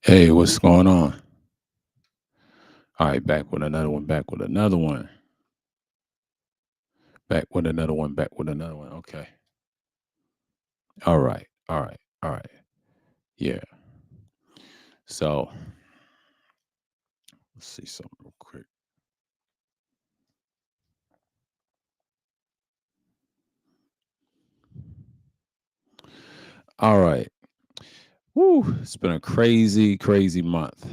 Hey, what's going on? All right, back with another one, back with another one, back with another one, back with another one. Okay. All right. All right. All right. Yeah. So let's see something real quick. All right. Woo. It's been a crazy, crazy month.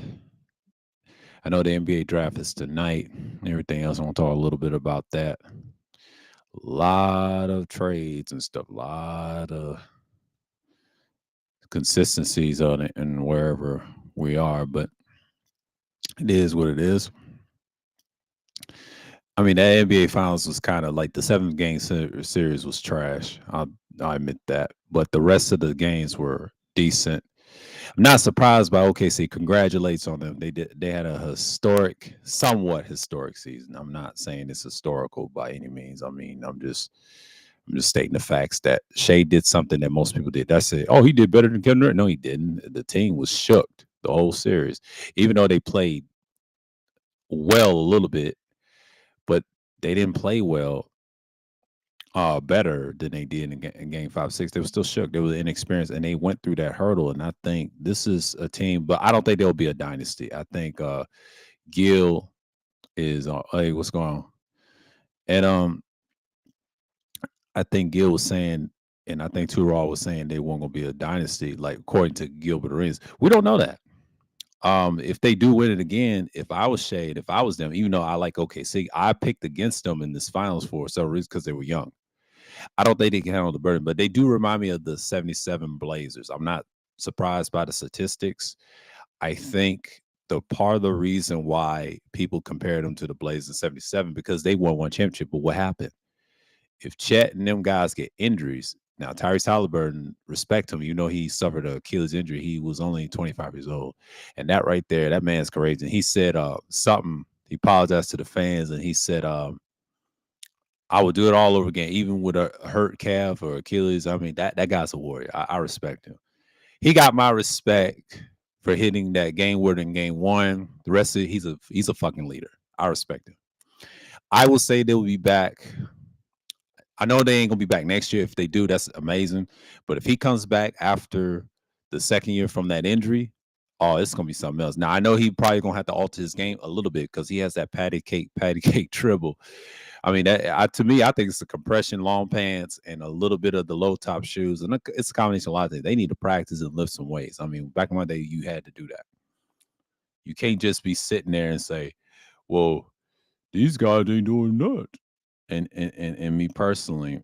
I know the NBA draft is tonight and everything else. I want to talk a little bit about that. A lot of trades and stuff, a lot of consistencies on it and wherever we are, but it is what it is. I mean, the NBA Finals was kind of like the series was trash. I'll admit that, but the rest of the games were decent. I'm not surprised by OKC. Congratulates on them. They had a historic, somewhat historic season. I'm not saying it's historical by any means. I mean, I'm just stating the facts that Shea did something that most people did. That's it. Oh, he did better than Kevin Durant. No, he didn't. The team was shook the whole series, even though they played well a little bit, but they didn't play well better than they did in game 5 6. They were still shook. They were inexperienced and they went through that hurdle. And I think this is a team, but I don't think they'll be a dynasty. I think Gil is hey, what's going on? And I think Gil was saying, and I think Tural was saying they weren't gonna be a dynasty, like according to Gilbert Arenas. We don't know that. If they do win it again, if I was Shade, if I was them, even though I like OKC, I picked against them in this finals for some reason because they were young. I don't think they can handle the burden, but they do remind me of the 77 Blazers. I'm not surprised by the statistics. I think the part of the reason why people compared them to the Blazers in 77 because they won one championship. But what happened? If Chet and them guys get injuries, now Tyrese Halliburton, respect him, you know he suffered a Achilles injury. He was only 25 years old. And that right there, that man's courageous. And he said something, he apologized to the fans and he said, I would do it all over again, even with a hurt calf or Achilles. I mean, that guy's a warrior. I respect him. He got my respect for hitting that game word in game one. The rest of it, he's a fucking leader. I respect him. I will say they'll be back. I know they ain't gonna be back next year. If they do, that's amazing. But if he comes back after the second year from that injury, oh, it's gonna be something else. Now I know he probably gonna have to alter his game a little bit because he has that patty cake dribble. I mean, to me, I think it's the compression, long pants, and a little bit of the low top shoes, and it's a combination of a lot of things. They need to practice and lift some weights. I mean, back in my day, you had to do that. You can't just be sitting there and say, "Well, these guys ain't doing that." And me personally,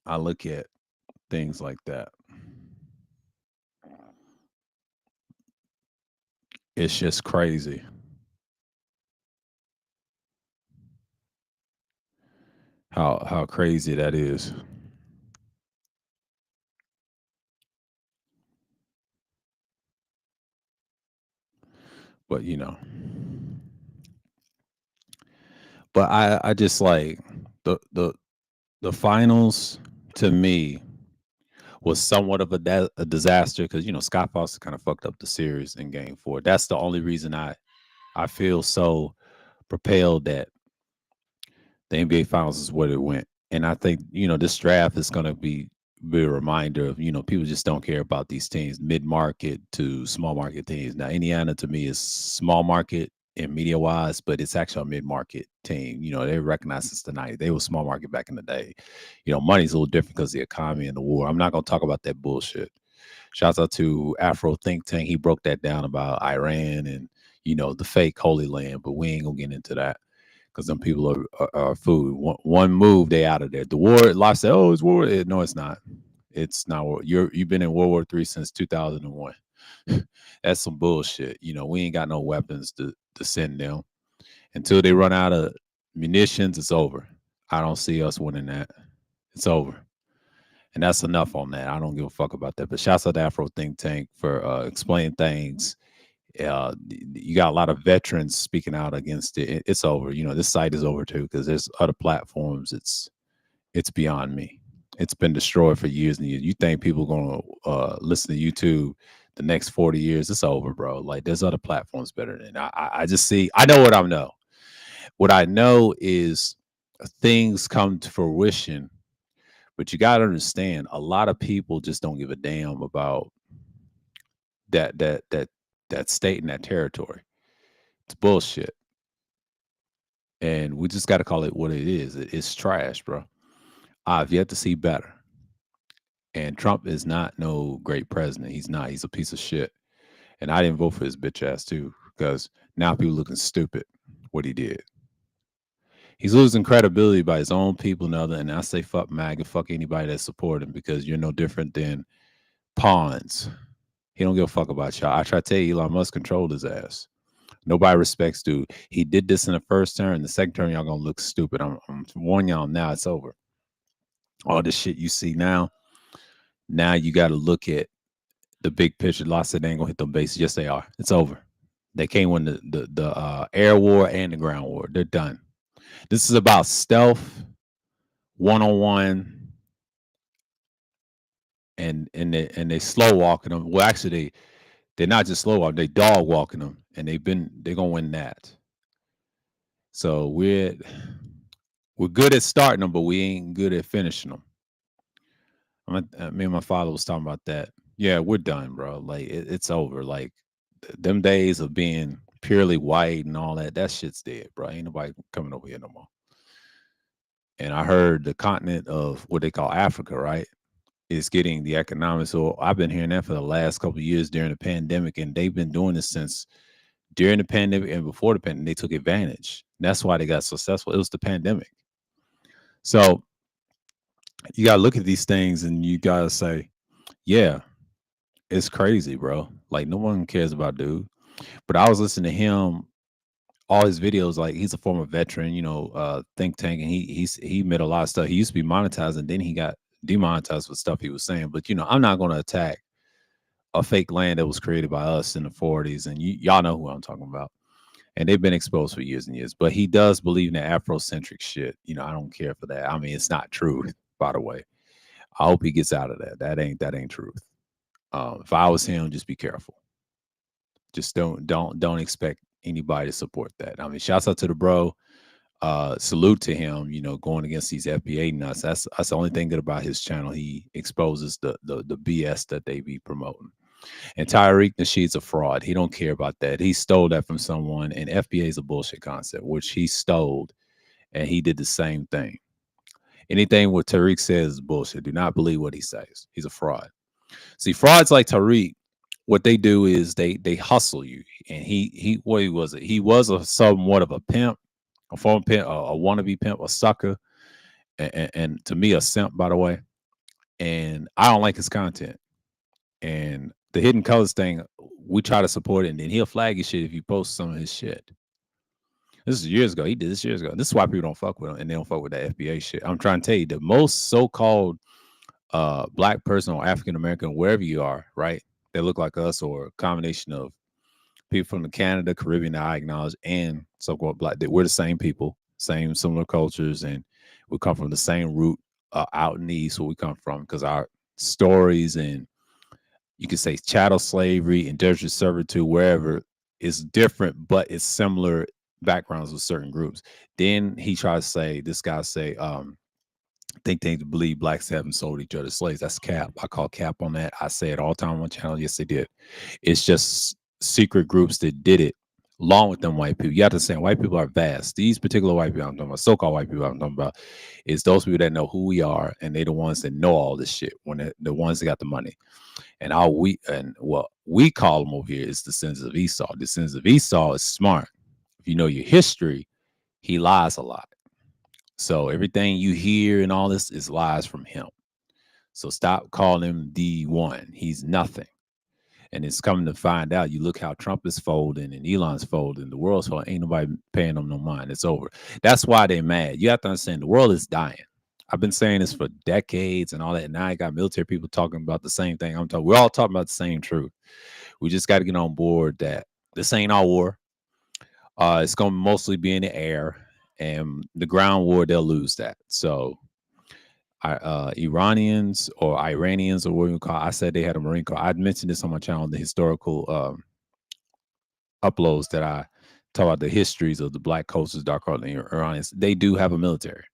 I look at things like that. It's just crazy how crazy that is. But I just like the finals to me was somewhat of a disaster because Scott Foster kind of fucked up the series in Game 4. That's the only reason I feel so propelled that the NBA Finals is where it went. And I think this draft is going to be a reminder of people just don't care about these teams, mid market to small market teams. Now Indiana to me is small market and media wise, but it's actually a mid market team. They recognize since the 90s. They were small market back in the day. Money's a little different because of the economy and the war. I'm not going to talk about that bullshit. Shouts out to Afro Think Tank. He broke that down about Iran and the fake Holy Land, but we ain't gonna get into that because some people are food. One move, they out of there. The war, a lot say, oh, it's war. No, it's not. It's not war. You've been in World War III since 2001. That's some bullshit. We ain't got no weapons to send them until they run out of munitions. It's over. I don't see us winning that. It's over. And that's enough on that. I don't give a fuck about that. But shouts out to Afro Think Tank for explaining things. You got a lot of veterans speaking out against it. It's over. This site is over too because there's other platforms. It's beyond me. It's been destroyed for years and years. You think people are gonna listen to YouTube? the next 40 years, it's over, bro. Like there's other platforms better than I just see. I know what I know. What I know is things come to fruition, but you got to understand a lot of people just don't give a damn about that that that that state and that territory. It's bullshit. And we just got to call it what it is. It's trash, bro. I've yet to see better. And Trump is not no great president. He's not. He's a piece of shit. And I didn't vote for his bitch ass too, because now people looking stupid what he did. He's losing credibility by his own people and other. And I say fuck MAGA, fuck anybody that support him because you're no different than pawns. He don't give a fuck about y'all. I try to tell you, Elon Musk controlled his ass. Nobody respects dude. He did this in the first term. The second term, y'all gonna look stupid. I'm warning y'all now. It's over. All this shit you see now. Now you got to look at the big picture. Lost said they ain't gonna hit them bases. Yes, they are. It's over. They can't win the air war and the ground war. They're done. This is about stealth, 1-on-1, and they slow walking them. Well, actually, they're not just slow walking. They dog walking them, and they're gonna win that. So we're good at starting them, but we ain't good at finishing them. Me and my father was talking about that. Yeah, we're done, bro. Like it's over. Like them days of being purely white and all that, that shit's dead, bro. Ain't nobody coming over here no more. And I heard the continent of what they call Africa, right, is getting the economics. So I've been hearing that for the last couple of years during the pandemic, and they've been doing this since during the pandemic and before the pandemic. They took advantage. And that's why they got successful. It was the pandemic. So you got to look at these things and you got to say, yeah, it's crazy, bro. Like no one cares about dude. But I was listening to him, all his videos. Like he's a former veteran, think tank, and he made a lot of stuff. He used to be monetized, and then he got demonetized for stuff he was saying. But I'm not going to attack a fake land that was created by us in the 40s, and y'all know who I'm talking about. And they've been exposed for years and years. But he does believe in the Afrocentric shit. I don't care for that. I mean, it's not truth, by the way. I hope he gets out of that. That ain't truth. If I was him, just be careful. Just don't expect anybody to support that. I mean, shouts out to the bro. Salute to him. Going against these FBA nuts. That's the only thing good about his channel. He exposes the BS that they be promoting. And Tariq Nasheed's a fraud. He don't care about that. He stole that from someone, and FBA is a bullshit concept, which he stole, and he did the same thing. Anything what Tariq says is bullshit. Do not believe what he says. He's a fraud. See, frauds like Tariq, what they do is they hustle you. And what was it? He was a somewhat of a pimp, a former pimp, a wannabe pimp, a sucker, and to me a simp, by the way. And I don't like his content. And the Hidden Colors thing, we try to support it, and then he'll flag your shit if you post some of his shit. This is years ago. He did this years ago. This is why people don't fuck with him, and they don't fuck with that FBA shit. I'm trying to tell you, the most so-called black person or African American, wherever you are, right? They look like us, or a combination of people from the Canada, Caribbean that I acknowledge, and so-called black. We're the same people, same similar cultures, and we come from the same root out in the East where we come from, because our stories and you could say chattel slavery, indentured servitude, wherever, is different, but it's similar backgrounds with certain groups. Then he tries to say, this guy say, think they believe blacks haven't sold each other slaves. That's cap. I call cap on that. I say it all the time on my channel. Yes, they did. It's just secret groups that did it along with them white people. You have to understand, white people are vast. These particular white people I'm talking about, so-called white people I'm talking about, is those people that know who we are, and they're the ones that know all this shit, when they're the ones that got the money. And what we call them over here is the sins of Esau. The sins of Esau is smart. If you know your history, he lies a lot. So everything you hear and all this is lies from him. So stop calling him the one. He's nothing. And it's coming to find out. You look how Trump is folding and Elon's folding. The world's folding. Ain't nobody paying them no mind. It's over. That's why they're mad. You have to understand, the world is dying. I've been saying this for decades and all that. Now I got military people talking about the same thing. We're all talking about the same truth. We just got to get on board that this ain't our war. It's going to mostly be in the air, and the ground war, they'll lose that. So Iranians or Iranians or what you call. I said they had a Marine Corps. I'd mentioned this on my channel, the historical uploads that I talk about the histories of the Black coasters, dark culture, and Iranians. They do have a military.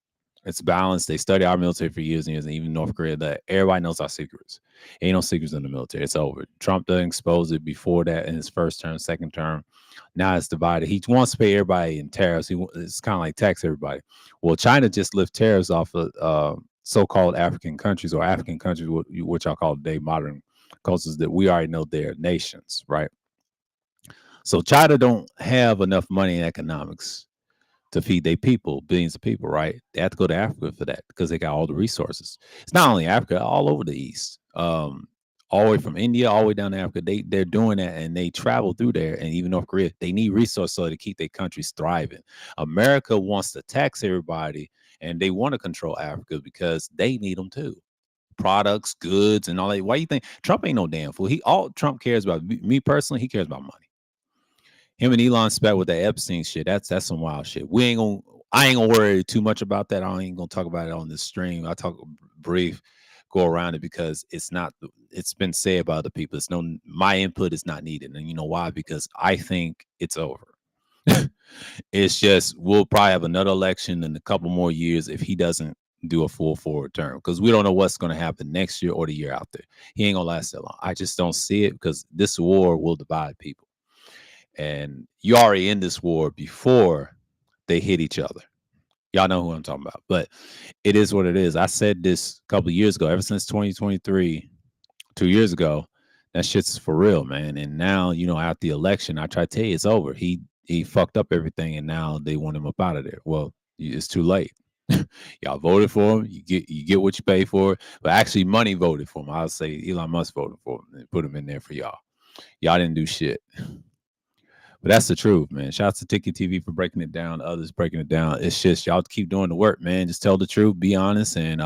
It's balanced. They study our military for years and years, and even North Korea. That everybody knows our secrets. Ain't no secrets in the military. It's over. Trump done exposed it before that in his first term, second term. Now it's divided. He wants to pay everybody in tariffs. It's kind of like tax everybody. Well, China just lift tariffs off of so-called African countries or African countries, which I call today modern cultures that we already know they're nations, right? So China don't have enough money in economics to feed their people, billions of people, right? They have to go to Africa for that because they got all the resources. It's not only Africa, all over the East. All the way from India, all the way down to Africa. They're doing that and they travel through there. And even North Korea, they need resources so to keep their countries thriving. America wants to tax everybody and they want to control Africa because they need them too. Products, goods, and all that. Why you think Trump ain't no damn fool? All Trump cares about, me personally, he cares about money. Him and Elon spat with that Epstein shit. That's some wild shit. I ain't gonna worry too much about that. I ain't gonna talk about it on this stream. I talk brief, go around it because it's not. It's been said by other people. It's no. My input is not needed, and you know why? Because I think it's over. It's just we'll probably have another election in a couple more years if he doesn't do a full forward term because we don't know what's going to happen next year or the year after. He ain't gonna last that long. I just don't see it because this war will divide people. And you already in this war before they hit each other. Y'all know who I'm talking about. But it is what it is. I said this a couple of years ago, ever since 2023, 2 years ago, that shit's for real, man. And now, after the election, I try to tell you it's over. He fucked up everything and now they want him up out of there. Well, it's too late. Y'all voted for him. You get what you pay for. But actually, money voted for him. I would say Elon Musk voted for him and put him in there for y'all. Y'all didn't do shit. But that's the truth, man. Shout out to Tiki TV for breaking it down, others breaking it down. It's just y'all keep doing the work, man. Just tell the truth, be honest, and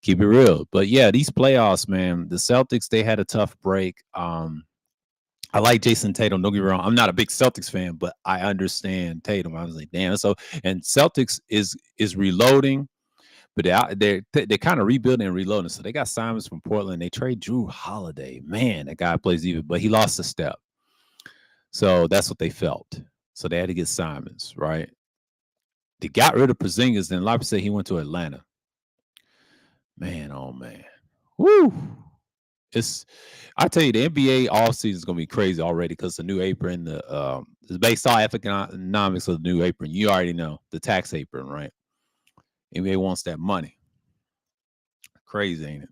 keep it real. But yeah, these playoffs, man, the Celtics, they had a tough break. I like Jason Tatum. Don't get me wrong. I'm not a big Celtics fan, but I understand Tatum. I was like, damn. So and Celtics is reloading, but they're kind of rebuilding and reloading. So they got Simons from Portland. They trade Drew Holiday. Man, that guy plays even, but he lost a step. So that's what they felt. So they had to get Simons, right? They got rid of Porzingis, then Lopez said he went to Atlanta. Man, oh man. Woo. I tell you, the NBA offseason is gonna be crazy already because the new apron, it's based on economics of the new apron. You already know the tax apron, right? NBA wants that money. Crazy, ain't it?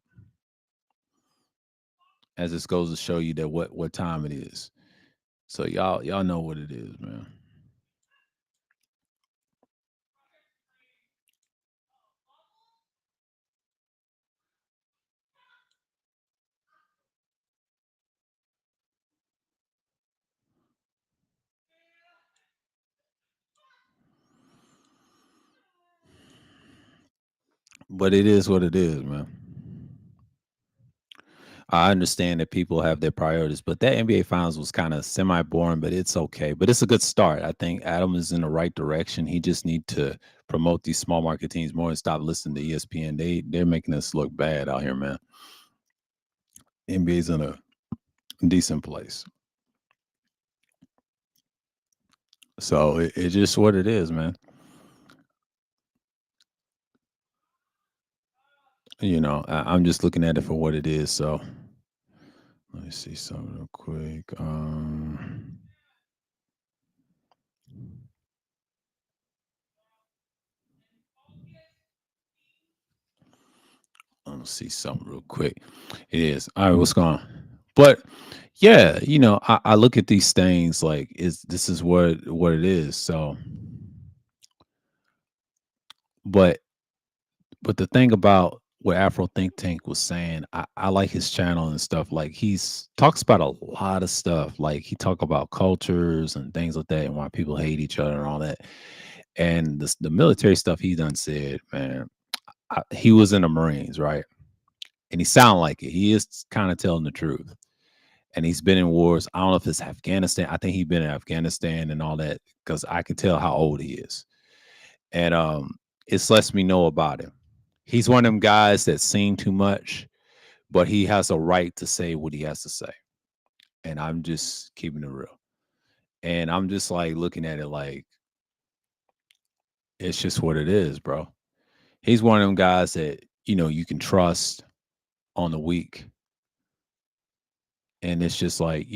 As this goes to show you that what time it is. So y'all know what it is, man. But it is what it is, man. I understand that people have their priorities, but that NBA Finals was kind of semi boring, but it's okay. But it's a good start. I think Adam is in the right direction. He just need to promote these small market teams more and stop listening to ESPN. They're making us look bad out here, man. NBA's in a decent place. So it's just what it is, man. I'm just looking at it for what it is. So let me see something real quick. Let me see something real quick. It is. All right, what's going on? But yeah, I look at these things like this is what it is. So but but the thing about what Afro Think Tank was saying, I like his channel and stuff. Like he's talks about a lot of stuff. Like he talk about cultures and things like that and why people hate each other and all that. And the military stuff he done said, man, he was in the Marines, right? And he sound like it. He is kind of telling the truth. And he's been in wars. I don't know if it's Afghanistan. I think he's been in Afghanistan and all that because I can tell how old he is. And it lets me know about him. He's one of them guys that seen too much, but he has a right to say what he has to say. And I'm just keeping it real. And I'm just like looking at it like it's just what it is, bro. He's one of them guys that, you can trust on the week. And it's just like,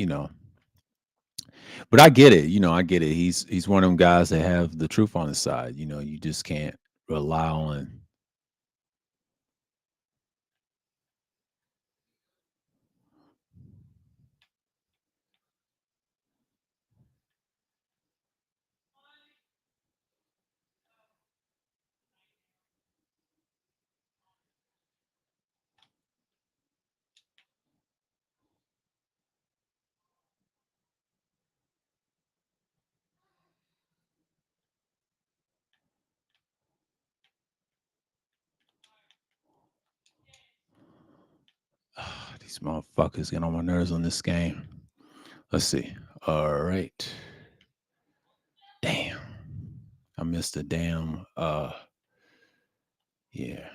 but I get it, I get it. He's one of them guys that have the truth on his side. You just can't rely on. These motherfuckers get on my nerves on this game. Let's see. All right. Damn. I missed the damn yeah.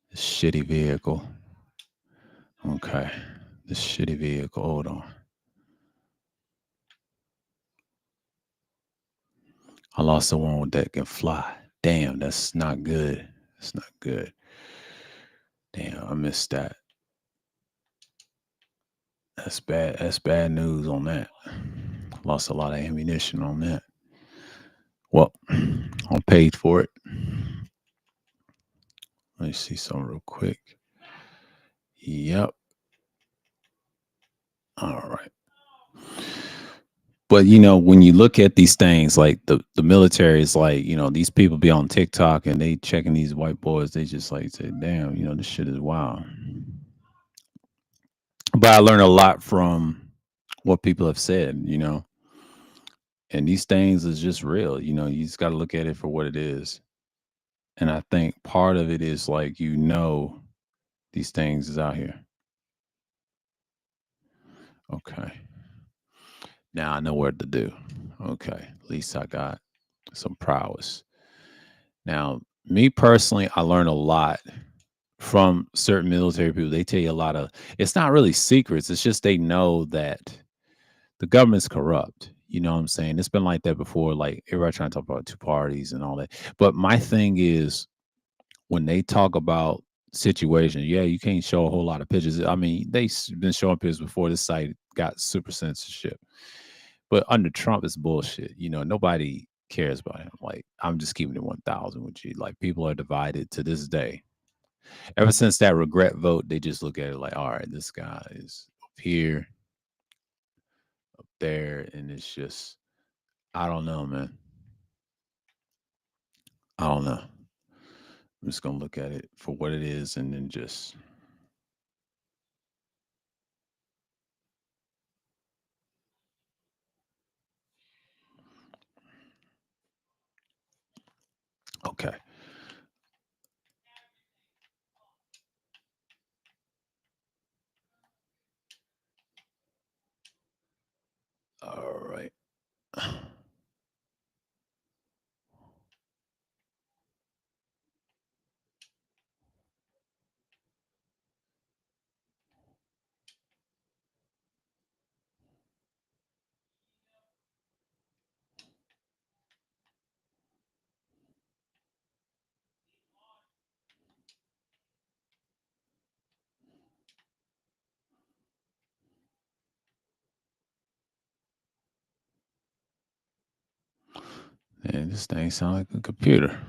This shitty vehicle. Okay. This shitty vehicle. Hold on. I lost the one that can fly. Damn, that's not good. That's not good. Damn, I missed that. That's bad. That's bad news on that. Lost a lot of ammunition on that. Well, I paid for it. Let me see something real quick. Yep. All right. But when you look at these things, like the military is like, these people be on TikTok and they checking these white boys, they just like say, damn, this shit is wild. But I learned a lot from what people have said, and these things is just real. You just got to look at it for what it is. And I think part of it is like, these things is out here. Okay. Now I know what to do. Okay. At least I got some prowess. Now, me personally, I learned a lot from certain military people. They tell you a lot of, it's not really secrets. It's just they know that the government's corrupt. You know what I'm saying? It's been like that before. Like everybody trying to talk about two parties and all that. But my thing is when they talk about situation, yeah, you can't show a whole lot of pictures. I mean, been showing pictures before this site got super censorship. But under Trump, it's bullshit. Nobody cares about him. Like, I'm just keeping it 1,000 with you. Like, people are divided to this day. Ever since that regret vote, they just look at it like, all right, this guy is up here, up there. And it's just, I don't know, man. I don't know. I'm just going to look at it for what it is and then just, okay. All right. And this thing sounds like a computer.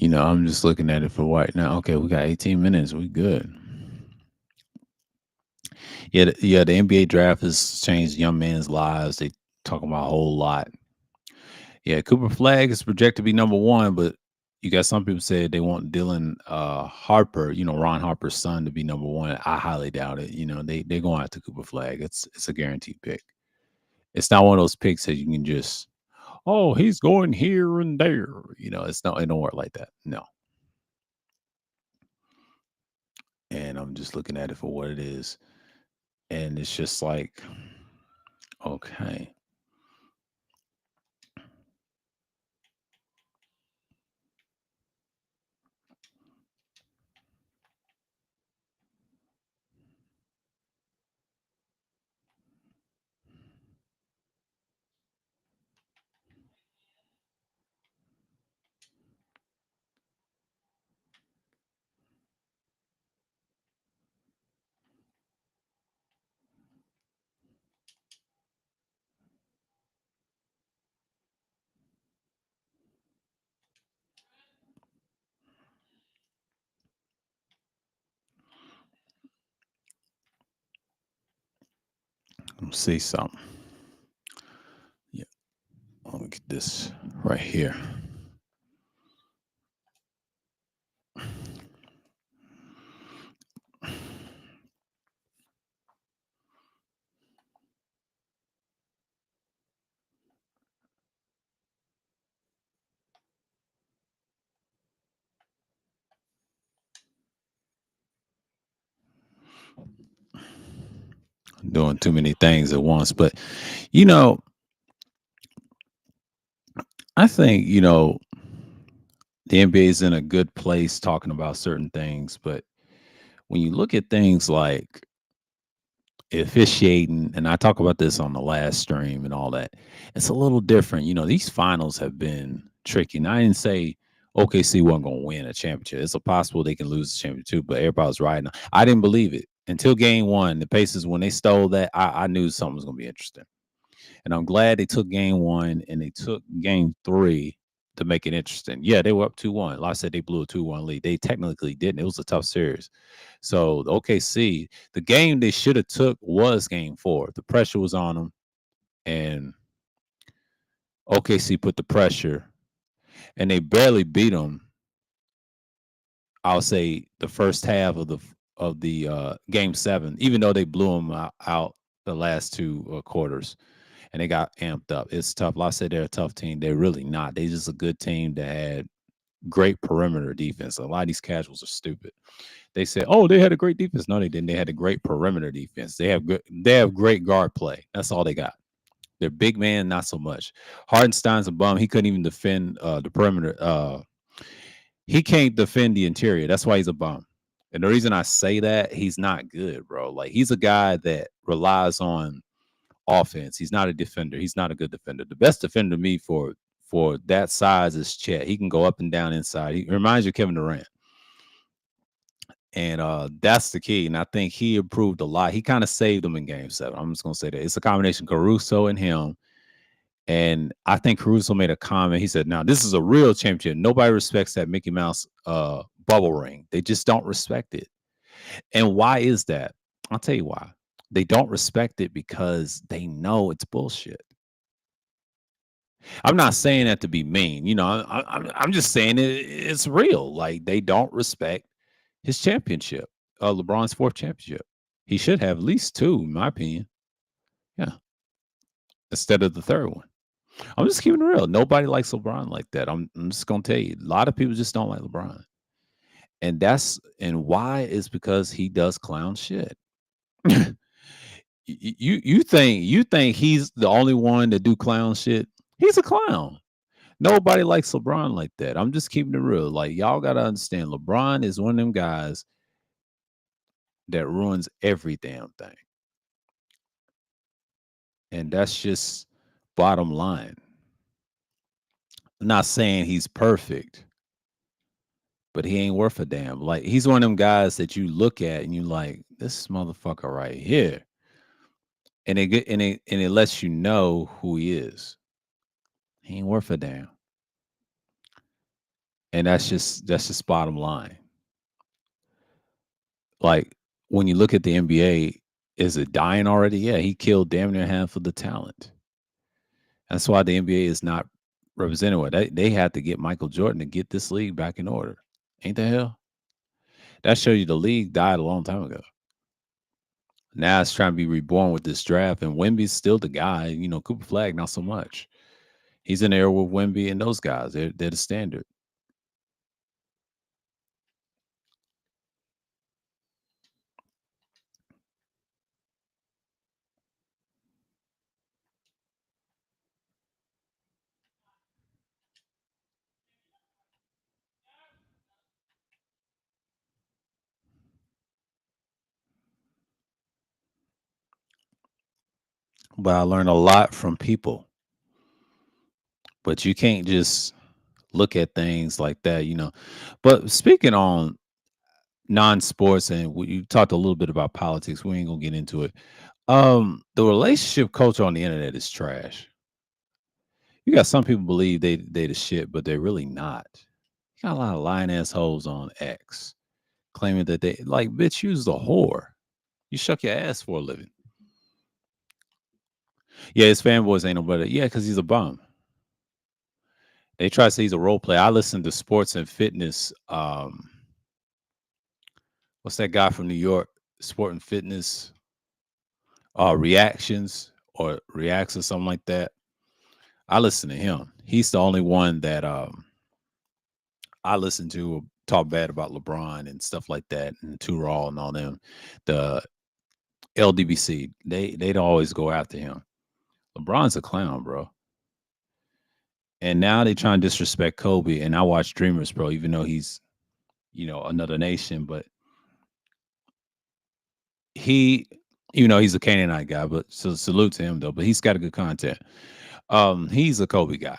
I'm just looking at it for right now. Okay, we got 18 minutes. We good. Yeah, the NBA draft has changed young men's lives. They talk about a whole lot. Yeah, Cooper Flag is projected to be number one, but you got some people say they want Dylan Harper, Ron Harper's son, to be number one. I highly doubt it. They're going out to Cooper Flag. It's a guaranteed pick. It's not one of those picks that you can just, oh, he's going here and there. It's not, it don't work like that. No. And and I'm just looking at it for what it is. And it's just like, okay, let me see something. Yeah, let me get this right here. Doing too many things at once, but you know, I think the NBA is in a good place talking about certain things, but when you look at things like officiating, and I talk about this on the last stream and all that, it's a little different. These finals have been tricky. And I didn't say OKC wasn't going to win a championship. It's a possible they can lose the championship too, but everybody was riding. I didn't believe it until game one. The Pacers, when they stole that, I knew something was going to be interesting. And I'm glad they took game one and they took game three to make it interesting. Yeah, they were up 2-1. Like I said, they blew a 2-1 lead. They technically didn't. It was a tough series. So the OKC, the game they should have took was game four. The pressure was on them, and OKC put the pressure, and they barely beat them. I'll say the first half of the game seven, even though they blew them out the last two quarters, and they got amped up. It's tough. Like I said, they're a tough team. They're really not. They're just a good team that had great perimeter defense. A lot of these casuals are stupid. They said, "Oh, they had a great defense." No, they didn't. They had a great perimeter defense. They have good. They have great guard play. That's all they got. Their big man, not so much. Hardenstein's a bum. He couldn't even defend the perimeter. He can't defend the interior. That's why he's a bum. And the reason I say that, he's not good, bro. Like he's a guy that relies on offense. He's not a defender. He's not a good defender. The best defender to me for that size is Chet. He can go up and down inside. He reminds you of Kevin Durant. And that's the key. And I think he improved a lot. He kind of saved them in game seven. I'm just gonna say that. It's a combination of Caruso and him. And I think Caruso made a comment. He said, "Now this is a real championship. Nobody respects that Mickey Mouse bubble ring. They just don't respect it." And why is that? I'll tell you why. They don't respect it because they know it's bullshit. I'm not saying that to be mean. I'm just saying it's real. Like they don't respect his championship, LeBron's fourth championship. He should have at least two, in my opinion. Yeah, instead of the third one. I'm just keeping it real. Nobody likes LeBron like that. I'm just gonna tell you, a lot of people just don't like LeBron, and why is because he does clown shit. You think he's the only one that do clown shit? He's a clown. Nobody likes LeBron like that. I'm just keeping it real. Like y'all gotta understand, LeBron is one of them guys that ruins every damn thing, and that's just bottom line. I'm not saying he's perfect, but he ain't worth a damn. Like he's one of them guys that you look at and you like this motherfucker right here, and it lets you know who he is. He ain't worth a damn, and that's just bottom line. Like when you look at the NBA, is it dying already? Yeah, he killed damn near half of the talent. That's why the NBA is not represented well. They had to get Michael Jordan to get this league back in order. Ain't the hell? That shows you the league died a long time ago. Now it's trying to be reborn with this draft, and Wemby's still the guy. Cooper Flag, not so much. He's in there with Wemby and those guys. They're the standard. but I learned a lot from people. But you can't just look at things like that. But speaking on non-sports, and you talked a little bit about politics. We ain't gonna get into it. The relationship culture on the internet is trash. You got some people believe they the shit, but they're really not. You got a lot of lying assholes on X claiming that they like, bitch, you's the whore. You shuck your ass for a living. Yeah, his fanboys ain't no better. Yeah, because he's a bum. They try to say he's a role player. I listen to sports and fitness. What's that guy from New York? Sport and fitness reactions or reacts or something like that. I listen to him. He's the only one that I listen to talk bad about LeBron and stuff like that, and Too Raw and all them. The LDBC, they'd always go after him. LeBron's a clown, bro. And now they try and disrespect Kobe. And I watch Dreamers, bro, even though he's, another nation, but he, he's a Canaanite guy, but so salute to him though. But he's got a good content. He's a Kobe guy.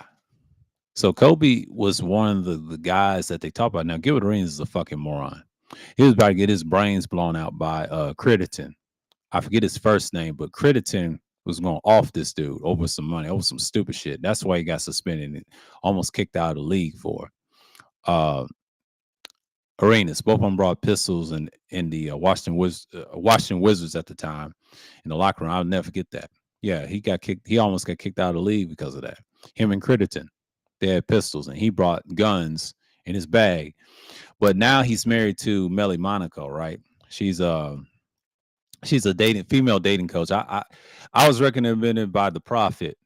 So Kobe was one of the guys that they talk about. Now, Gilbert Arenas is a fucking moron. He was about to get his brains blown out by Crediton. I forget his first name, but Crediton was going off this dude over some money, over some stupid shit. That's why he got suspended and almost kicked out of the league for. Uh, Arenas, both of them brought pistols in the Washington Wizards at the time in the locker room. I'll never forget that. Yeah, he got kicked. He almost got kicked out of the league because of that. Him and Crediton, they had pistols, and he brought guns in his bag. But now he's married to Melly Monaco, right? She's she's a female dating coach. I was recommended by the Prophet.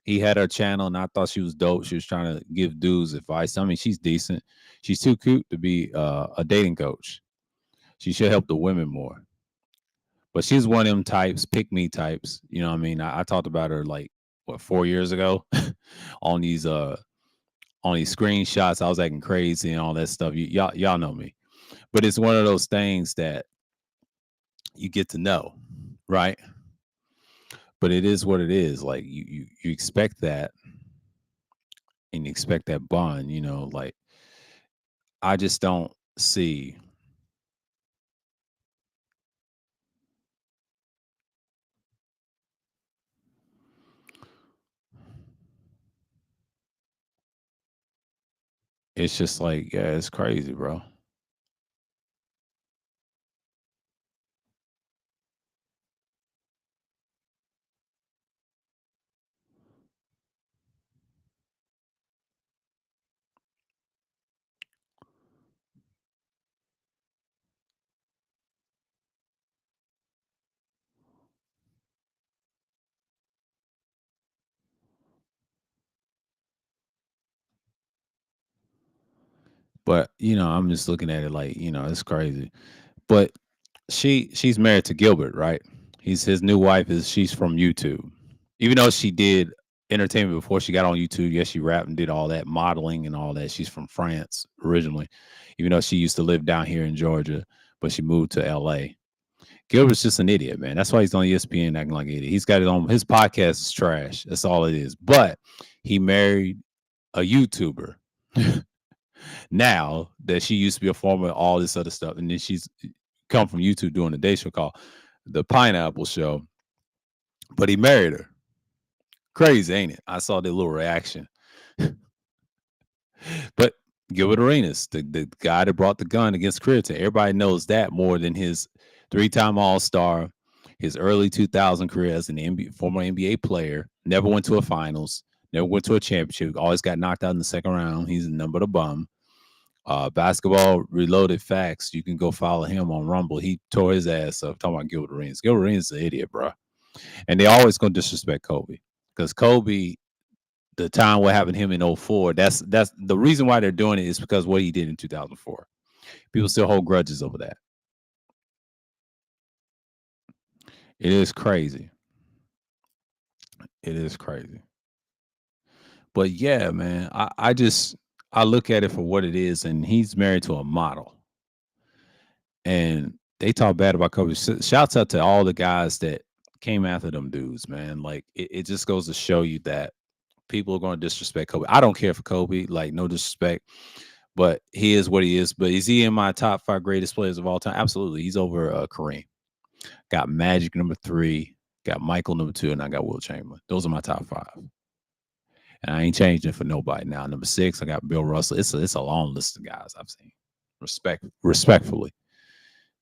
He had her channel, and I thought she was dope. She was trying to give dudes advice. I mean, she's decent. She's too cute to be a dating coach. She should help the women more. But she's one of them types, pick me types. You know what I mean? I talked about her like 4 years ago on these screenshots. I was acting crazy and all that stuff. Y'all know me. But it's one of those things that you get to know, right? But it is what it is. Like you expect that, and you expect that bond. Like I just don't see. It's just like, yeah, it's crazy, bro. But I'm just looking at it like, it's crazy. But she's married to Gilbert, right? He's his new wife is she's from YouTube. Even though she did entertainment before she got on YouTube, yes, she rapped and did all that modeling and all that. She's from France originally, even though she used to live down here in Georgia, but she moved to LA. Gilbert's just an idiot, man. That's why he's on ESPN acting like an idiot. He's got it on his podcast is trash. That's all it is. But he married a YouTuber now that she used to be a former all this other stuff. And then she's come from YouTube doing a day show called The Pineapple Show. But he married her. Crazy, ain't it? I saw the little reaction. But Gilbert Arenas, the guy that brought the gun against Critton, everybody knows that more than his three-time All-Star, his early 2000 career as an former NBA player, never went to a finals, never went to a championship, always got knocked out in the second round. He's a number of bum. Basketball Reloaded Facts, you can go follow him on Rumble. He tore his ass up talking about Gilbert Arenas. Gilbert Arenas is an idiot, bro. And they always gonna disrespect Kobe because Kobe, the time what happened to him in '04, that's the reason why they're doing it is because what he did in 2004. People still hold grudges over that. It is crazy. It is crazy. But yeah, man, I look at it for what it is, and he's married to a model, and they talk bad about Kobe. Shouts out to all the guys that came after them dudes, man. Like it just goes to show you that people are going to disrespect Kobe. I don't care for Kobe, like no disrespect, but he is what he is. But is he in my top 5 greatest players of all time? Absolutely. He's over Kareem. Got Magic number 3, got Michael number 2, and I got Will Chamberlain. Those are my top 5. And I ain't changing for nobody. Now, number 6, I got Bill Russell. It's a long list of guys I've seen. Respectfully.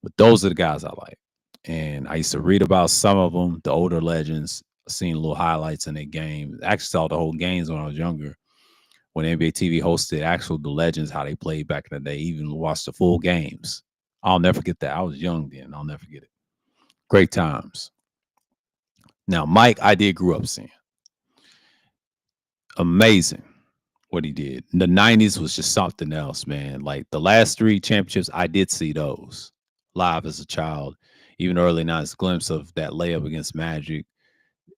But those are the guys I like. And I used to read about some of them, the older legends, seen little highlights in their game. Actually saw the whole games when I was younger. When NBA TV hosted the legends, how they played back in the day, even watched the full games. I'll never forget that. I was young then. I'll never forget it. Great times. Now, Mike, I did grew up seeing. Amazing what he did. The 90s was just something else, man. Like the last 3 championships, I did see those live as a child. Even early 90s, glimpse of that layup against Magic.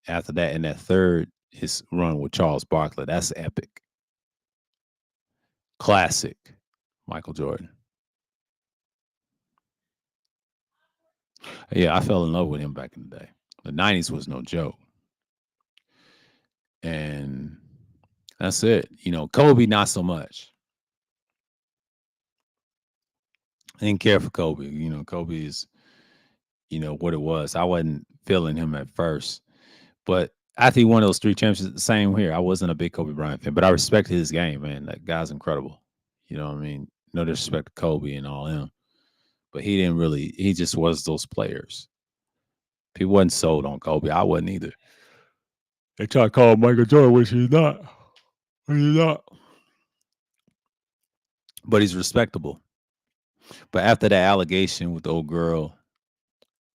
After that, in that third, his run with Charles Barkley. That's epic. Classic Michael Jordan. Yeah, I fell in love with him back in the day. The 90s was no joke. And that's it. Kobe, not so much. I didn't care for Kobe. Kobe is, what it was. I wasn't feeling him at first. But after he won those 3 championships, same here. I wasn't a big Kobe Bryant fan, but I respected his game, man. That guy's incredible. You know what I mean? No disrespect to Kobe and all him. But he just was those players. People wasn't sold on Kobe. I wasn't either. They try to call Michael Jordan, which he's not. He's not. But he's respectable. But after that allegation with the old girl,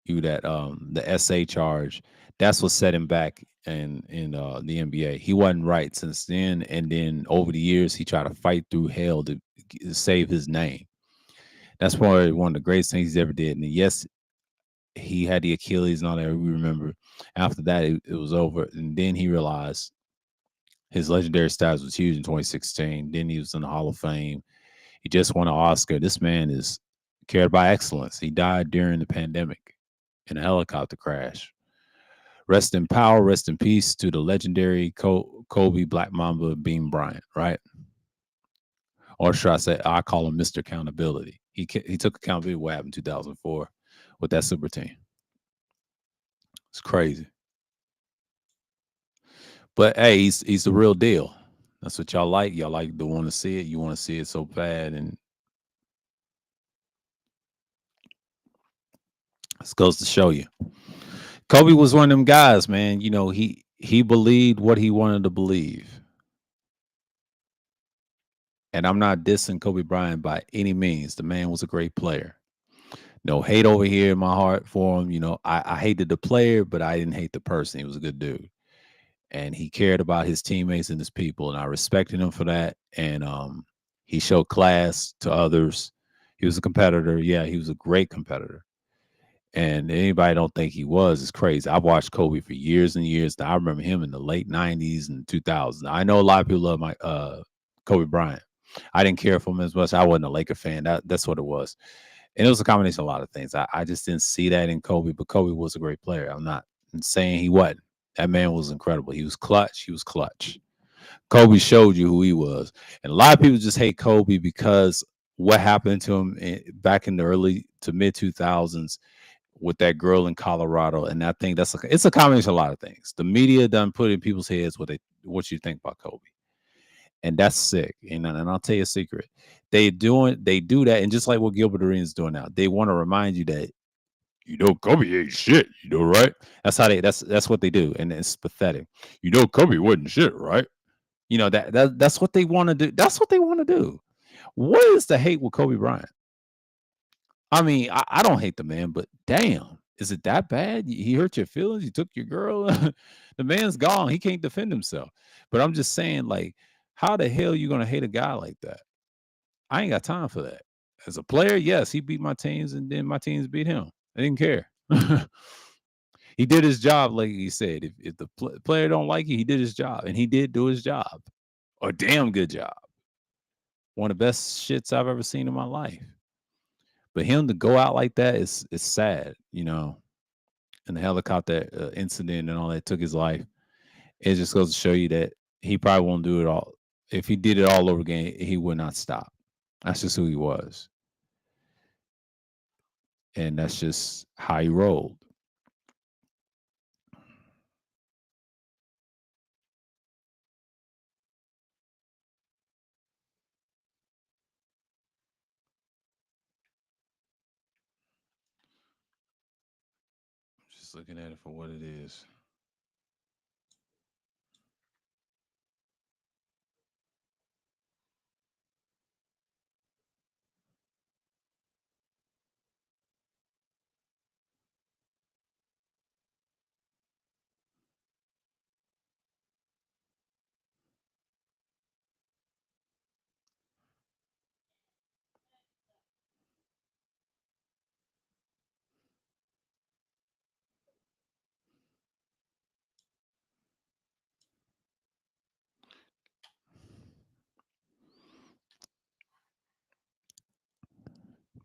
the SA charge, that's what set him back in the NBA. He wasn't right since then, and then over the years he tried to fight through hell to save his name. That's probably one of the greatest things he's ever did. And yes, he had the Achilles and all that. We remember. After that, it was over, and then he realized his legendary status was huge in 2016. Then he was in the Hall of Fame. He just won an Oscar. This man is cared by excellence. He died during the pandemic in a helicopter crash. Rest in power, rest in peace to the legendary Kobe Black Mamba Bean Bryant, right? Or should I say, I call him Mr. Accountability. He took accountability of what happened in 2004 with that super team. It's crazy. But hey, he's the real deal. That's what y'all like. Y'all like to want to see it. You want to see it so bad. And this goes to show you. Kobe was one of them guys, man. He believed what he wanted to believe. And I'm not dissing Kobe Bryant by any means. The man was a great player. No hate over here in my heart for him. I hated the player, but I didn't hate the person. He was a good dude. And he cared about his teammates and his people. And I respected him for that. And he showed class to others. He was a competitor. Yeah, he was a great competitor. And anybody don't think he was is crazy. I've watched Kobe for years and years. I remember him in the late 90s and 2000s. I know a lot of people love my Kobe Bryant. I didn't care for him as much. I wasn't a Laker fan. That's what it was. And it was a combination of a lot of things. I just didn't see that in Kobe, but Kobe was a great player. I'm not saying he wasn't. That man was incredible. He was clutch. He was clutch. Kobe showed you who he was. And a lot of people just hate Kobe because what happened to him back in the early to mid 2000s with that girl in Colorado. And I think it's a combination of a lot of things. The media done put in people's heads what you think about Kobe. And that's sick. And I'll tell you a secret. They do that, and just like what Gilbert Arenas is doing now, they want to remind you that Kobe ain't shit, right? That's what they do, and it's pathetic. Kobe wasn't shit, right? That's what they want to do. That's what they want to do. What is the hate with Kobe Bryant? I mean, I don't hate the man, but damn, is it that bad? He hurt your feelings. You took your girl. The man's gone. He can't defend himself. But I'm just saying, like, how the hell you gonna hate a guy like that? I ain't got time for that. As a player, yes, he beat my teams, and then my teams beat him. I didn't care. He did his job, like he said. If the player don't like it, he did his job, and he did do his job, a damn good job. One of the best shits I've ever seen in my life. But him to go out like that is sad, and the helicopter incident and all that took his life. It just goes to show you that he probably won't do it all. If he did it all over again, he would not stop. That's just who he was, and that's just how he rolled. Just looking at it for what it is.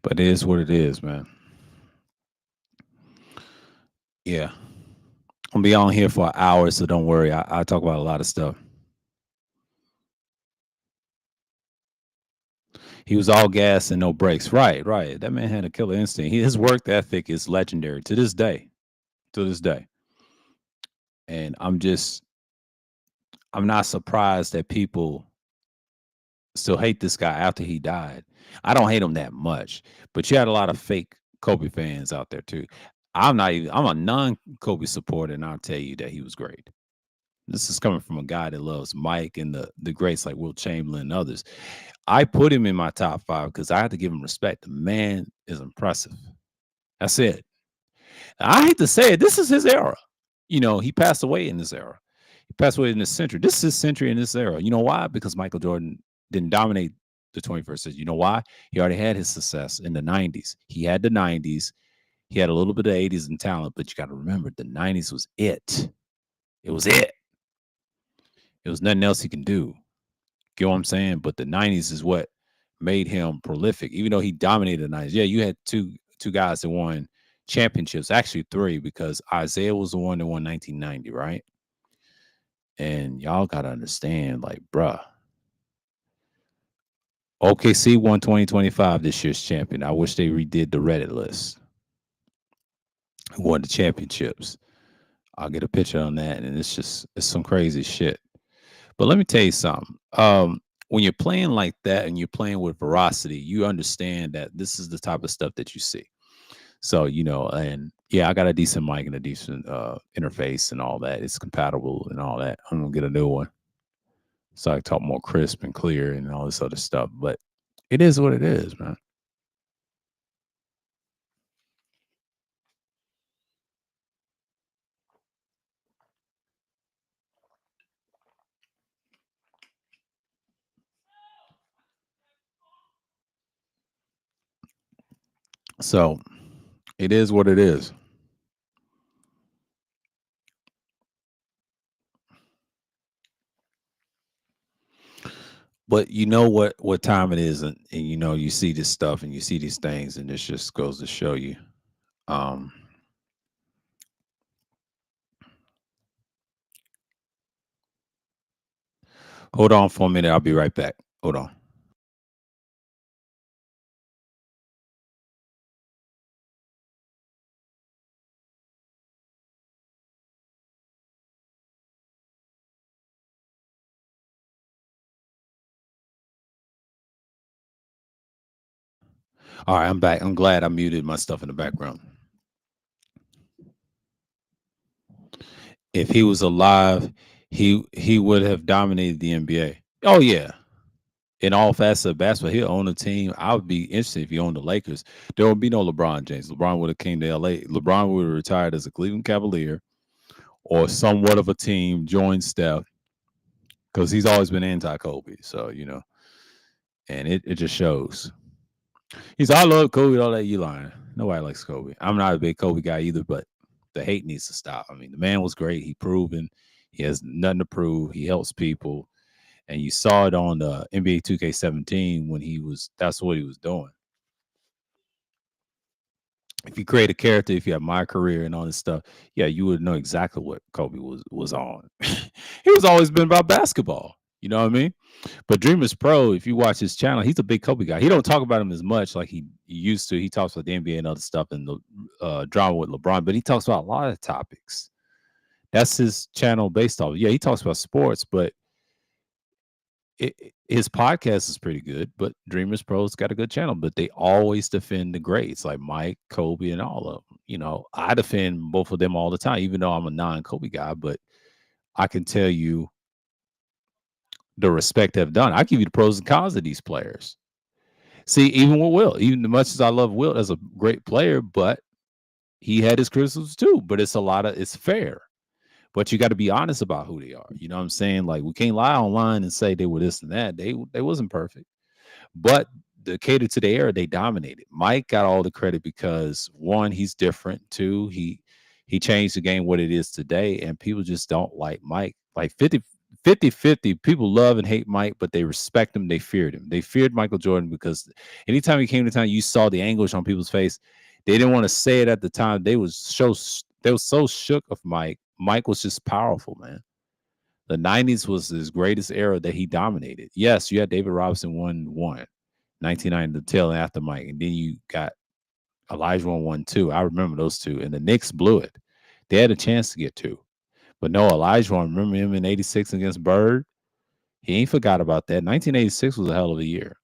But it is what it is, man. Yeah. I'm gonna be on here for an hour, so don't worry. I talk about a lot of stuff. He was all gas and no brakes. Right, right. That man had a killer instinct. His work ethic is legendary to this day. To this day. And I'm not surprised that people still hate this guy after he died. I don't hate him that much, but you had a lot of fake Kobe fans out there too. I'm a non Kobe supporter, and I'll tell you that he was great. This is coming from a guy that loves Mike and the greats like Will Chamberlain and others. I put him in my top 5 because I have to give him respect. The man is impressive. That's it. I hate to say it, this is his era. He passed away in this era. He passed away in this century. This is his century in this era. You know why? Because Michael Jordan didn't dominate the 21st century. You know why? He already had his success in the 90s. He had the 90s. He had a little bit of 80s in talent, but you got to remember the 90s was it. It was it. It was nothing else he can do. Get what I'm saying? But the 90s is what made him prolific. Even though he dominated the 90s. Yeah, you had two guys that won championships, actually three, because Isaiah was the one that won 1990, right? And y'all gotta understand, like, bruh, OKC won 2025 this year's champion. I wish they redid the Reddit list. Who won the championships? I'll get a picture on that, and it's some crazy shit. But let me tell you something. When you're playing like that and you're playing with veracity, you understand that this is the type of stuff that you see. So, and yeah, I got a decent mic and a decent interface and all that. It's compatible and all that. I'm gonna get a new one so I can talk more crisp and clear and all this other stuff. But it is what it is, man. So it is what it is. But you know what time it is, and you see this stuff and you see these things, and this just goes to show you. Um, Hold on for a minute. I'll be right back. Hold on. All right, I'm back. I'm glad I muted my stuff in the background. If he was alive, he would have dominated the NBA. Oh yeah, in all facets of basketball, he'll own a team. I would be interested if he owned the Lakers. There would be no LeBron James. LeBron would have came to LA. LeBron would have retired as a Cleveland Cavalier or somewhat of a team, joined Steph, because he's always been anti Kobe. So and it just shows. I love Kobe, all that. You lying. Nobody likes Kobe. I'm not a big Kobe guy either, but the hate needs to stop. I mean, the man was great. He proven he has nothing to prove. He helps people. And you saw it on the NBA 2K17 when that's what he was doing. if you create a character, if you have my career and all this stuff, yeah, you would know exactly what Kobe was on. He was always been about basketball. You know what I mean? But Dreamers Pro, if you watch his channel, he's a big Kobe guy. He don't talk about him as much like he used to. He talks about the NBA and other stuff and the drama with LeBron, but he talks about a lot of topics. That's his channel based off. Yeah, he talks about sports, but his podcast is pretty good. But Dreamers Pro's got a good channel, but they always defend the greats like Mike, Kobe, and all of them. You know, I defend both of them all the time, even though I'm a non-Kobe guy. But I can tell you the respect they've done. I give you the pros and cons of these players. See, even with Will, even as much as I love Will as a great player, but he had his criticisms too. But it's fair. But you got to be honest about who they are. You know what I'm saying? Like we can't lie online and say they were this and that. They wasn't perfect. But the cater to the era, they dominated. Mike got all the credit because one, he's different. Two, he changed the game what it is today, and people just don't like Mike. Like 50 people love and hate Mike, but they respect him, they feared him. They feared Michael Jordan because anytime he came to town, you saw the anguish on people's face. They didn't want to say it at the time. They was so shook of Mike. Mike was just powerful, man. The 90s was his greatest era that he dominated. Yes, you had David Robinson won 1990, the tail after Mike. And then you got Elijah won two. I remember those two. And the Knicks blew it. They had a chance to get two. But no, Elijah, remember him in 86 against Bird? He ain't forgot about that. 1986 was a hell of a year.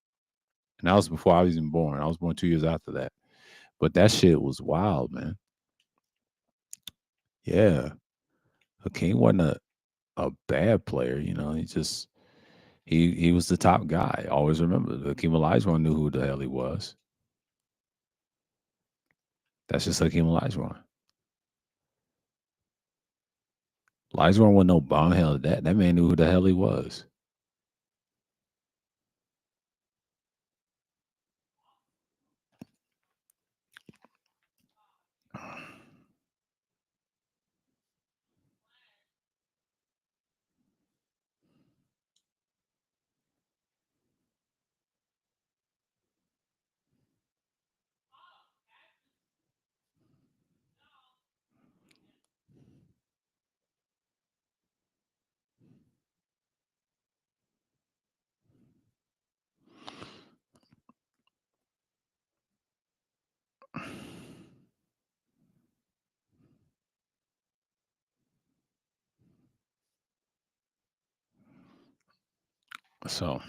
And that was before I was even born. I was born 2 years after that. But that shit was wild, man. Yeah. Hakeem wasn't a bad player, you know. He was the top guy. Always remember, Hakeem Olajuwon knew who the hell he was. That's just Hakeem Olajuwon. Olajuwon wasn't no bomb hell. That man knew who the hell he was. So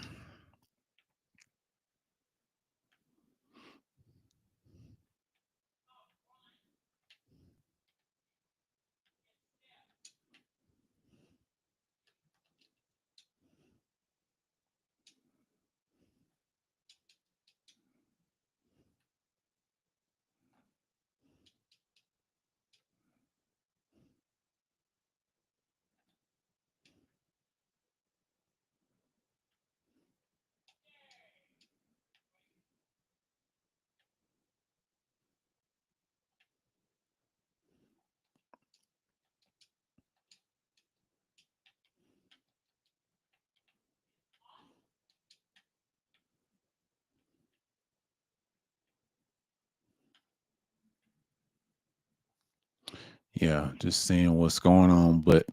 yeah, just seeing what's going on. But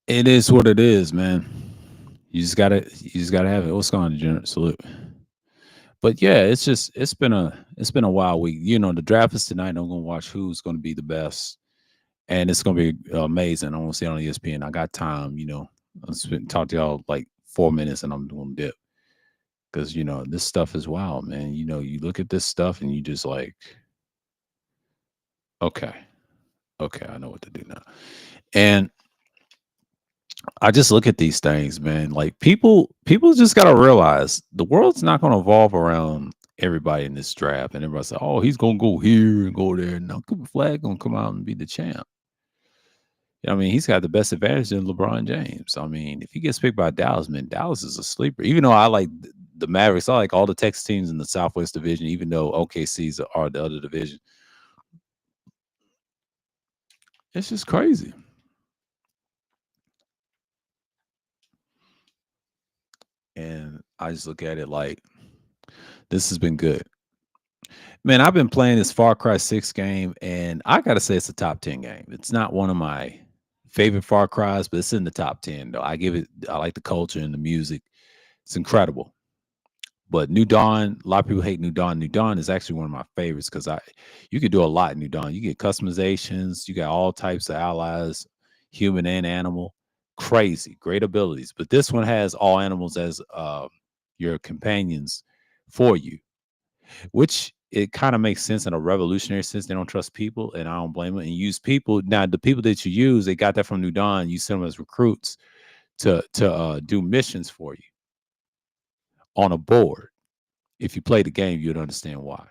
it is what it is, man. You just gotta have it. What's going on, General? Salute. But yeah, it's been a wild week. You know, the draft is tonight. I'm gonna watch who's gonna be the best, and it's gonna be amazing. I'm gonna see it on ESPN. I got time. You know, talk to y'all like 4 minutes, and I'm gonna dip because you know this stuff is wild, man. You know, you look at this stuff and you just like, okay, okay, I know what to do now. And I just look at these things, man. Like people just gotta realize the world's not gonna evolve around everybody in this draft. And everybody say, "Oh, he's gonna go here and go there." Now, Cooper Flag gonna come out and be the champ. I mean, he's got the best advantage than LeBron James. I mean, if he gets picked by Dallas, man, Dallas is a sleeper. Even though I like the Mavericks, I like all the Texas teams in the Southwest Division, even though OKC's are the other division. It's just crazy. And I just look at it like this has been good. Man, I've been playing this Far Cry 6 game, and I gotta say it's a top 10 game. It's not one of my favorite Far Cries, but it's in the top 10 though. I like the culture and the music. It's incredible. But New Dawn, a lot of people hate New Dawn. New Dawn is actually one of my favorites because I you can do a lot in New Dawn. You get customizations, you got all types of allies, human and animal. Crazy, great abilities. But this one has all animals as your companions for you, which it kind of makes sense in a revolutionary sense. They don't trust people, and I don't blame them. And use people. Now, the people that you use, they got that from New Dawn. You send them as recruits to do missions for you on a board. If you play the game, you'd understand why.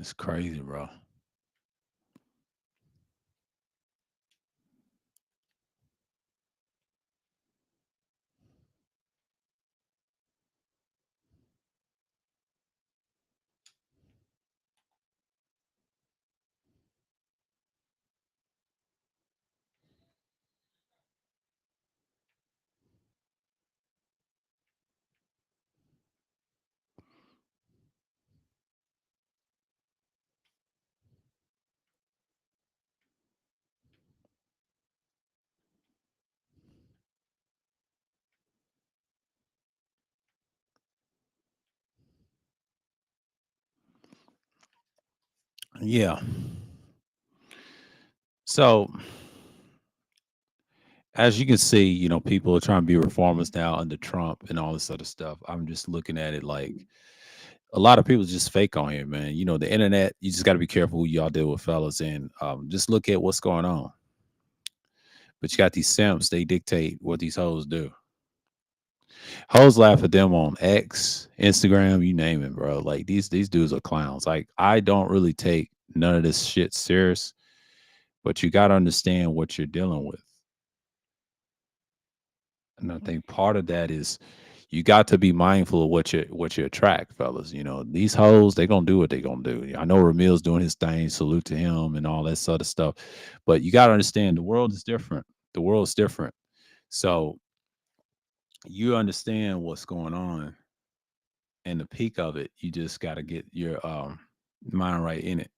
It's crazy, bro. Yeah. So as you can see, people are trying to be reformers now under Trump and all this other stuff. I'm just looking at it like a lot of people just fake on here, man. The internet, you just got to be careful who y'all deal with, fellas. And just look at what's going on. But you got these simps, they dictate what these hoes do. Hoes laugh at them on X, Instagram, you name it, bro. Like these dudes are clowns. Like I don't really take none of this shit serious, but you got to understand what you're dealing with. And I think part of that is you got to be mindful of what you attract, fellas. These hoes, they gonna do what they gonna do. I know Ramil's doing his thing, salute to him and all that sort of stuff. But you gotta understand the world is different. The world's different. So you understand what's going on and the peak of it. You just gotta get your mind right in it.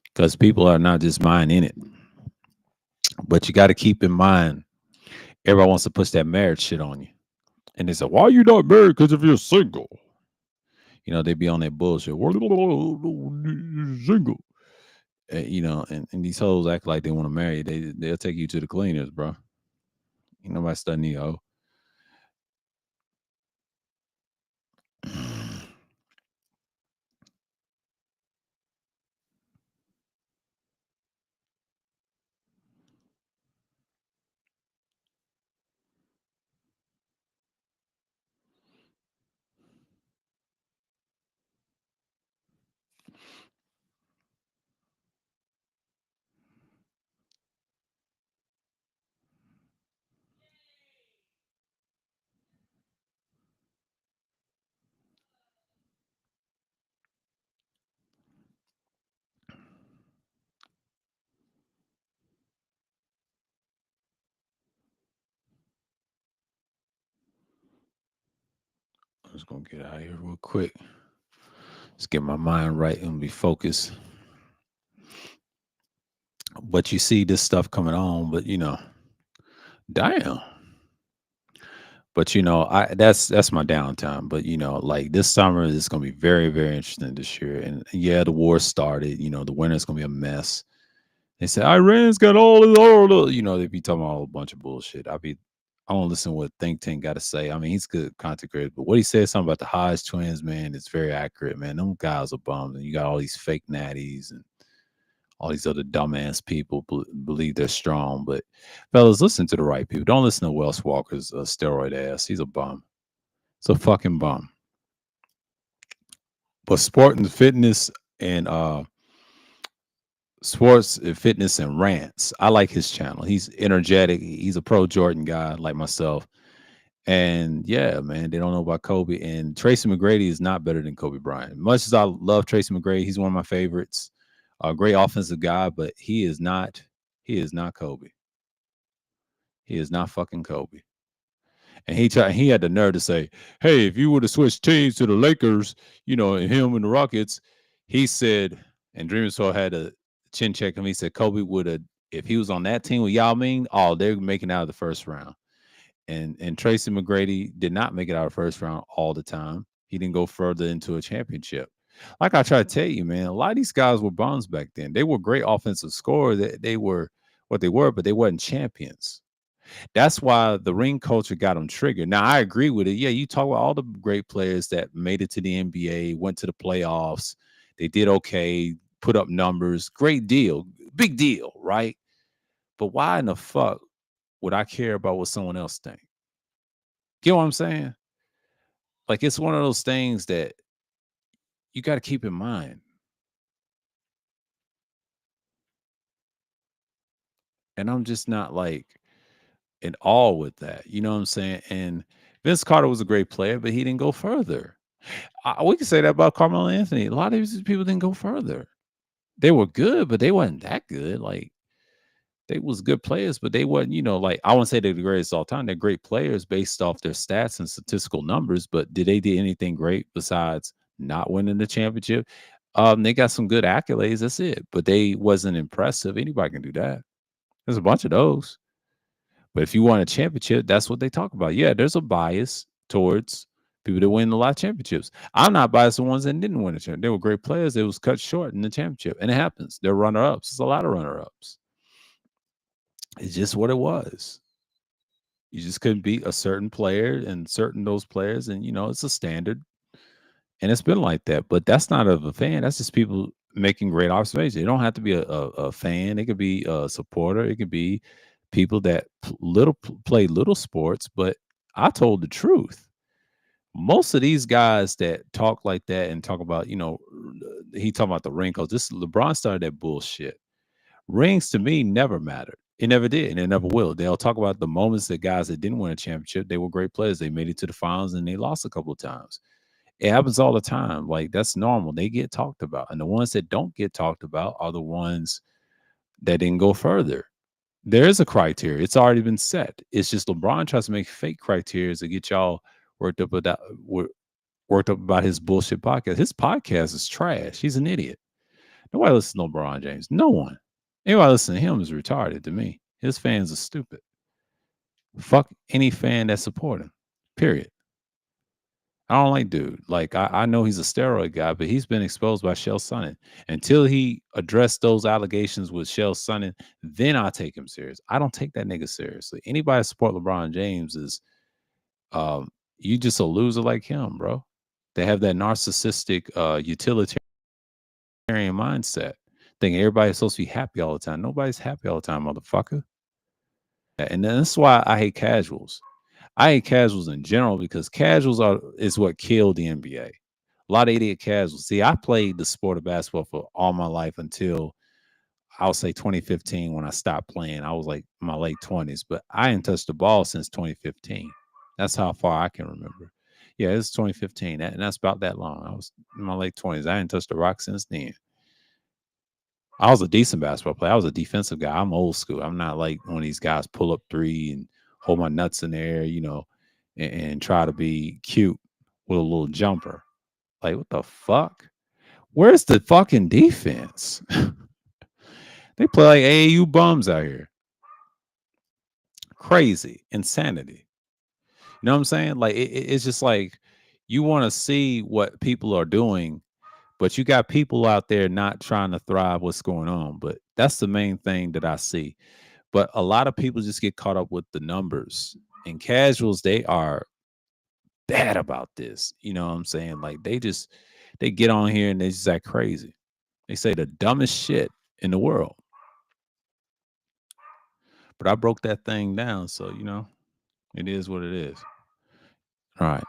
Because people are not just mind in it. But you gotta keep in mind, everybody wants to push that marriage shit on you. And they say, why are you not married? Because if you're single. They be on that bullshit. "Well, single. And these hoes act like they want to marry you. They'll take you to the cleaners, bro. Ain't nobody studying you, hoe. just gonna get out of here real quick. Let's get my mind right and be focused. But you see this stuff coming on, but damn. But I that's my downtime. But like this summer is gonna be very, very interesting this year. And yeah, the war started. The winter's gonna be a mess. They say Iran's got all the. They be talking about a bunch of bullshit. I don't listen to what Think Tank got to say. I mean, he's good content creator, but what he said something about the Hodge twins, man, it's very accurate, man. Them guys are bums, and you got all these fake natties and all these other dumbass people believe they're strong. But fellas, listen to the right people. Don't listen to Wells Walker's steroid ass. He's a bum. It's a fucking bum. But sport and fitness and sports and fitness and rants. I like his channel. He's energetic. He's a pro Jordan guy like myself. And yeah, man, they don't know about Kobe. And Tracy McGrady is not better than Kobe Bryant. Much as I love Tracy McGrady, he's one of my favorites. A great offensive guy, but he is not. He is not Kobe. He is not fucking Kobe. And he had the nerve to say, "Hey, if you would have switched teams to the Lakers, and him and the Rockets," he said, and Dream Soul had a chin check him. He said Kobe would have, if he was on that team with Yao Ming, oh, they're making out of the first round. And Tracy McGrady did not make it out of first round all the time. He didn't go further into a championship. Like I try to tell you, man, a lot of these guys were bums back then. They were great offensive scorers. They were what they were, but they wasn't champions. That's why the ring culture got them triggered. Now I agree with it. Yeah, you talk about all the great players that made it to the NBA, went to the playoffs. They did okay, put up numbers. Great deal, big deal, right? But why in the fuck would I care about what someone else thinks? You know what I'm saying? Like it's one of those things that you got to keep in mind. And I'm just not like in awe with that. You know what I'm saying? And Vince Carter was a great player, but he didn't go further. We can say that about Carmelo Anthony. A lot of these people didn't go further. They were good, but they wasn't that good. Like they was good players, but they wasn't, like I wouldn't say they're the greatest all time. They're great players based off their stats and statistical numbers, but did they do anything great besides not winning the championship? They got some good accolades. That's it. But they wasn't impressive. Anybody can do that. There's a bunch of those. But if you want a championship, that's what they talk about. Yeah, there's a bias towards people that win a lot of championships. I'm not biased to ones that didn't win a championship. They were great players. It was cut short in the championship. And it happens. They're runner-ups. There's a lot of runner-ups. It's just what it was. You just couldn't beat a certain player and certain those players. And, it's a standard. And it's been like that. But that's not of a fan. That's just people making great observations. It don't have to be a fan. It could be a supporter. It could be people that play little sports. But I told the truth. Most of these guys that talk like that and talk about, he talking about the wrinkles. This LeBron started that bullshit. Rings to me never mattered. It never did, and it never will. They'll talk about the moments that guys that didn't win a championship, they were great players. They made it to the finals and they lost a couple of times. It happens all the time. Like that's normal. They get talked about. And the ones that don't get talked about are the ones that didn't go further. There is a criteria. It's already been set. It's just LeBron tries to make fake criteria to get y'all worked up about worked up about his bullshit podcast. His podcast is trash. He's an idiot. Nobody listens to LeBron James. No one. Anybody listen to him is retarded to me. His fans are stupid. Fuck any fan that support him. Period. I don't like dude. Like I know he's a steroid guy, but he's been exposed by Shell Sonnen. Until he addressed those allegations with Shell Sonnen, then I take him serious. I don't take that nigga seriously. Anybody that support LeBron James is you just a loser like him, bro. They have that narcissistic utilitarian mindset. Thinking everybody's supposed to be happy all the time. Nobody's happy all the time, motherfucker. And that's why I hate casuals. I hate casuals in general because casuals is what killed the NBA. A lot of idiot casuals. See, I played the sport of basketball for all my life until I'll say 2015 when I stopped playing. I was like in my late 20s, but I ain't touched the ball since 2015. That's how far I can remember. Yeah, it's 2015, and that's about that long. I was in my late 20s. I ain't touched the rock since then. I was a decent basketball player. I was a defensive guy. I'm old school. I'm not like one of these guys pull up three and hold my nuts in the air, and try to be cute. with a little jumper. Like, what the fuck? Where's the fucking defense? They play like AAU bums out here. Crazy insanity. You know what I'm saying? Like it's just like you want to see what people are doing, but you got people out there not trying to thrive. What's going on? But that's the main thing that I see. But a lot of people just get caught up with the numbers and casuals. They are bad about this. You know what I'm saying? Like they get on here and they just act crazy. They say the dumbest shit in the world. But I broke that thing down, so it is what it is. All right.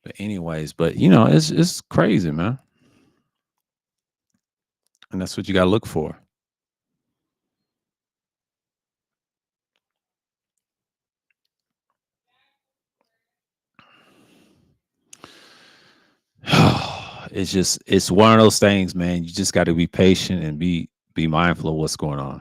But anyways, but it's crazy, man. And that's what you gotta look for. It's one of those things, man. You just gotta be patient and be mindful of what's going on.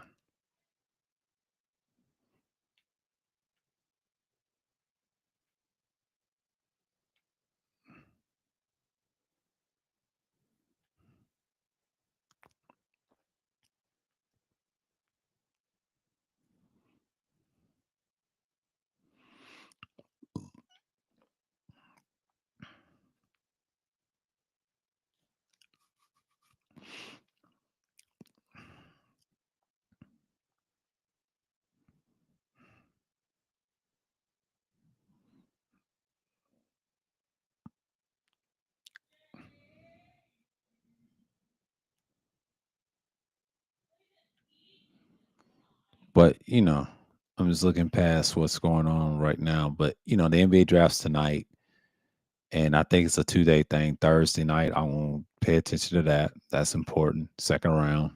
But I'm just looking past what's going on right now. But the NBA drafts tonight, and I think it's a 2-day thing. Thursday night, I won't pay attention to that. That's important. Second round.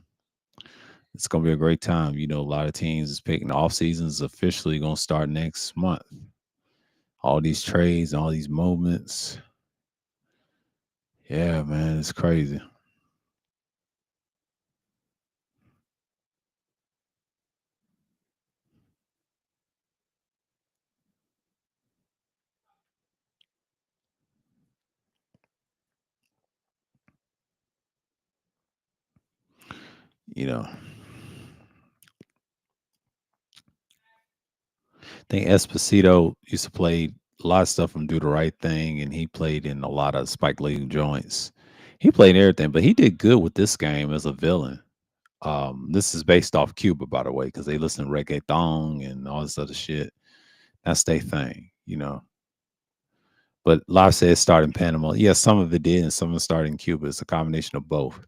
It's gonna be a great time. A lot of teams is picking off seasons officially gonna start next month. All these trades, all these movements. Yeah, man, it's crazy. You know, I think Esposito used to play a lot of stuff from Do the Right Thing, and he played in a lot of Spike Lee joints. He played everything, but he did good with this game as a villain. This is based off Cuba, by the way, because they listen to reggaeton and all this other shit. That's their thing. But Live said it started in Panama. Yeah, some of it did, and some of it started in Cuba. It's a combination of both.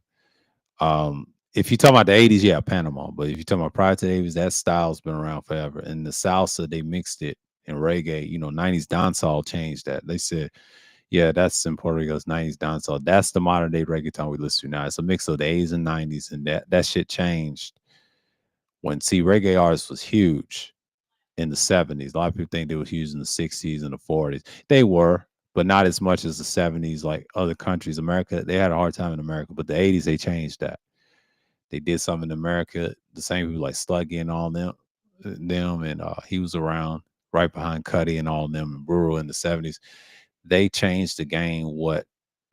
If you talk about the 80s, yeah, Panama. But if you talk about prior to the 80s, that style's been around forever. And the salsa, they mixed it in reggae. 90s dancehall changed that. They said, yeah, that's in Puerto Rico's 90s dancehall. That's the modern day reggaeton we listen to now. It's a mix of the 80s and 90s, and that shit changed when reggae artists was huge in the 70s. A lot of people think they were huge in the 60s and the 40s. They were, but not as much as the 70s, like other countries. America, they had a hard time in America, but the 80s, they changed that. They did something in America. The same people like Sluggy and all them, and he was around right behind Cuddy and all them and Rural in the 70s. They changed the game what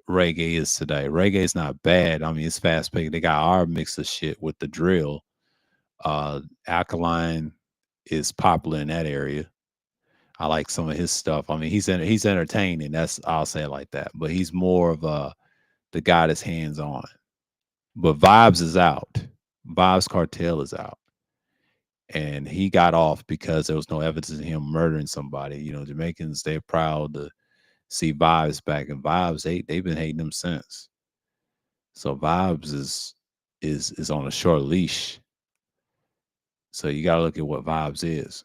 reggae is today. Reggae is not bad. I mean, it's fast paced. They got our mix of shit with the drill. Alkaline is popular in that area. I like some of his stuff. I mean, he's entertaining. That's I'll say it like that. But he's more of the guy that's hands on. But Vibes is out. Vibes Cartel is out. And he got off because there was no evidence of him murdering somebody. Jamaicans, they're proud to see Vibes back, and Vibes they've been hating him since. So Vibes is on a short leash. So you got to look at what Vibes is.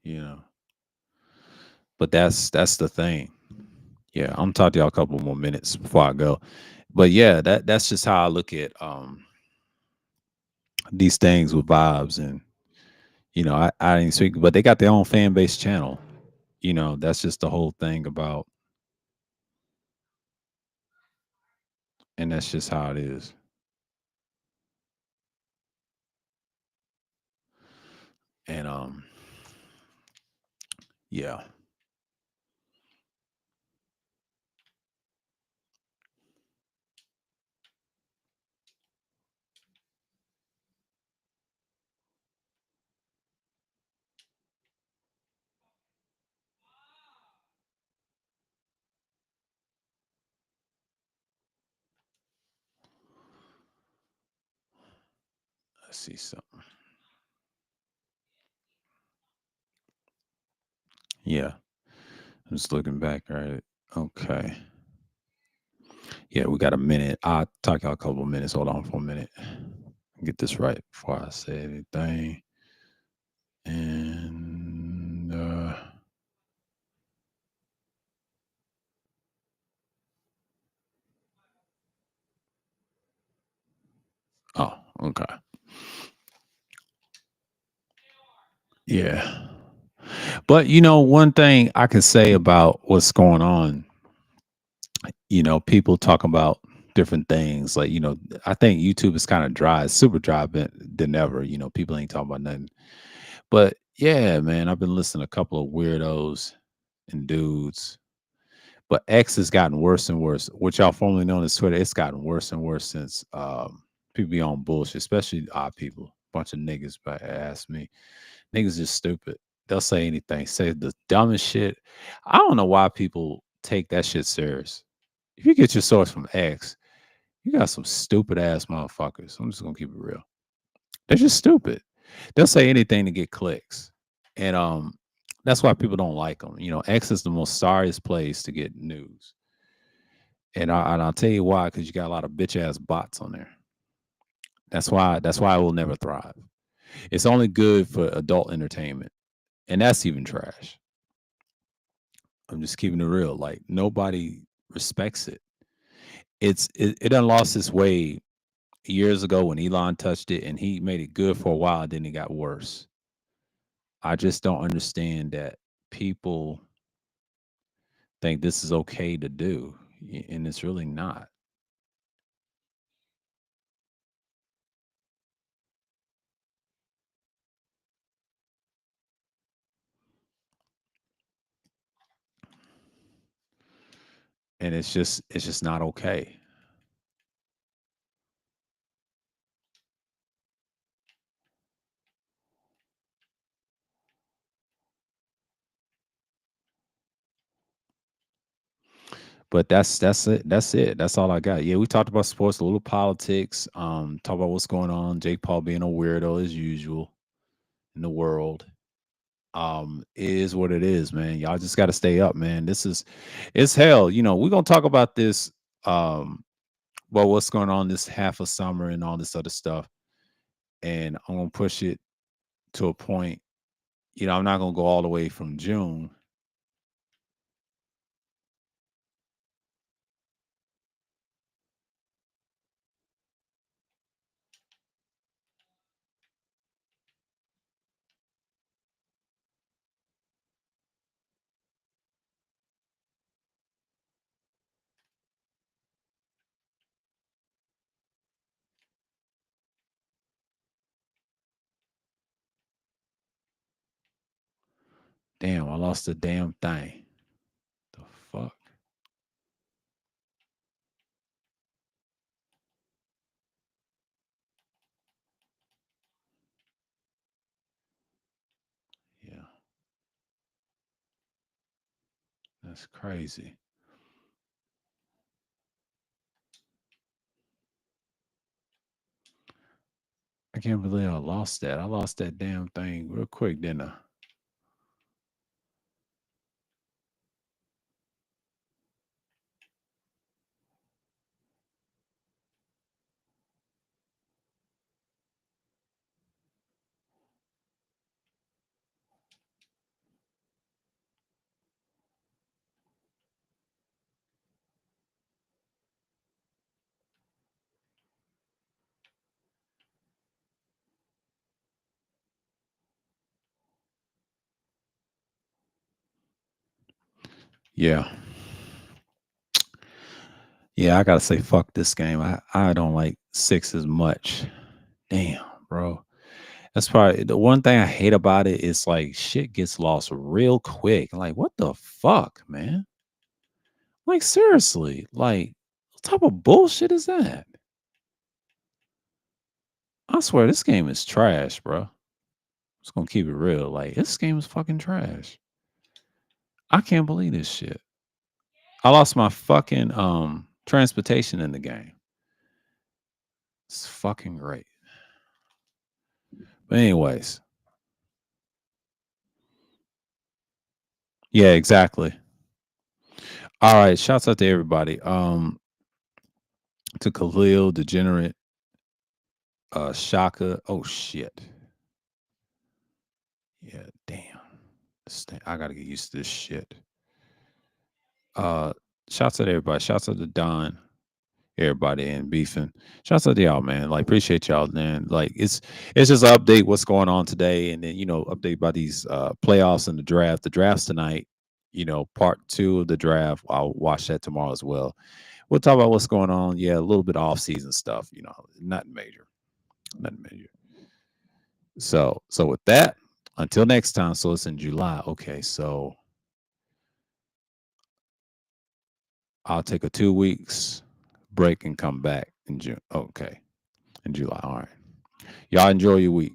you know. But that's the thing. Yeah, I'm talking to y'all a couple more minutes before I go. But yeah, that's just how I look at these things with vibes. And I didn't speak, but they got their own fan base channel. That's just the whole thing about, and that's just how it is. And yeah, let's see something. Yeah, I'm just looking back at it. Okay. Yeah, we got a minute. I'll talk y'all a couple of minutes. Hold on for a minute. Get this right before I say anything. And oh, okay. Yeah. But one thing I can say about what's going on, people talk about different things. Like, I think YouTube is kind of dry, it's super dry than ever. People ain't talking about nothing. But yeah, man, I've been listening to a couple of weirdos and dudes. But X has gotten worse and worse. What y'all formerly known as Twitter, it's gotten worse and worse since people be on bullshit, especially odd people. Bunch of niggas, but ask me. Niggas just stupid. They'll say anything, say the dumbest shit. I don't know why people take that shit serious. If you get your source from X, you got some stupid ass motherfuckers. I'm just gonna keep it real. They're just stupid. They'll say anything to get clicks, and that's why people don't like them. X is the most sorriest place to get news, and I'll tell you why. Because you got a lot of bitch ass bots on there. That's why it will never thrive. It's only good for adult entertainment, and that's even trash. I'm just keeping it real. Like nobody respects it. It done lost its way years ago when Elon touched it, and he made it good for a while. Then it got worse. I just don't understand that people think this is okay to do, and it's really not. And it's just not okay. But that's it. That's it. That's all I got. Yeah, we talked about sports, a little politics. Talk about what's going on. Jake Paul being a weirdo as usual in the world. It is what it is, man. Y'all just got to stay up, man. It's hell. We're gonna talk about this. Well, what's going on this half of summer and all this other stuff, and I'm gonna push it to a point. I'm not gonna go all the way from June. Damn, I lost the damn thing. The fuck? Yeah, that's crazy. I can't believe I lost that. I lost that damn thing real quick, didn't I? Yeah. Yeah, I gotta say fuck this game. I don't like six as much. Damn, bro. That's probably the one thing I hate about it is like shit gets lost real quick. Like, what the fuck, man? Like, seriously, like, what type of bullshit is that? I swear this game is trash, bro. Just gonna keep it real. Like, this game is fucking trash. I can't believe this shit. I lost my fucking transportation in the game. It's fucking great. But anyways, yeah, exactly. All right, shouts out to everybody. To Khalil, Degenerate, Shaka. Oh shit. Yeah, damn. I gotta get used to this shit. Uh, shouts out to everybody. Shouts out to Don, everybody and beefing. Shouts out to y'all, man. Like appreciate y'all, man. Like it's just an update what's going on today, and then update about these playoffs and the draft. The draft's tonight. Part two of the draft. I'll watch that tomorrow as well. We'll talk about what's going on. Yeah, a little bit of off season stuff. Nothing major. Nothing major. So with that, until next time. So it's in July. Okay, so I'll take a 2 weeks break and come back in June. Okay, in July. All right. Y'all enjoy your week.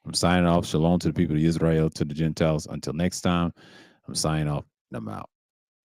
I'm signing off. Shalom to the people of Israel, to the Gentiles. Until next time, I'm signing off and I'm out.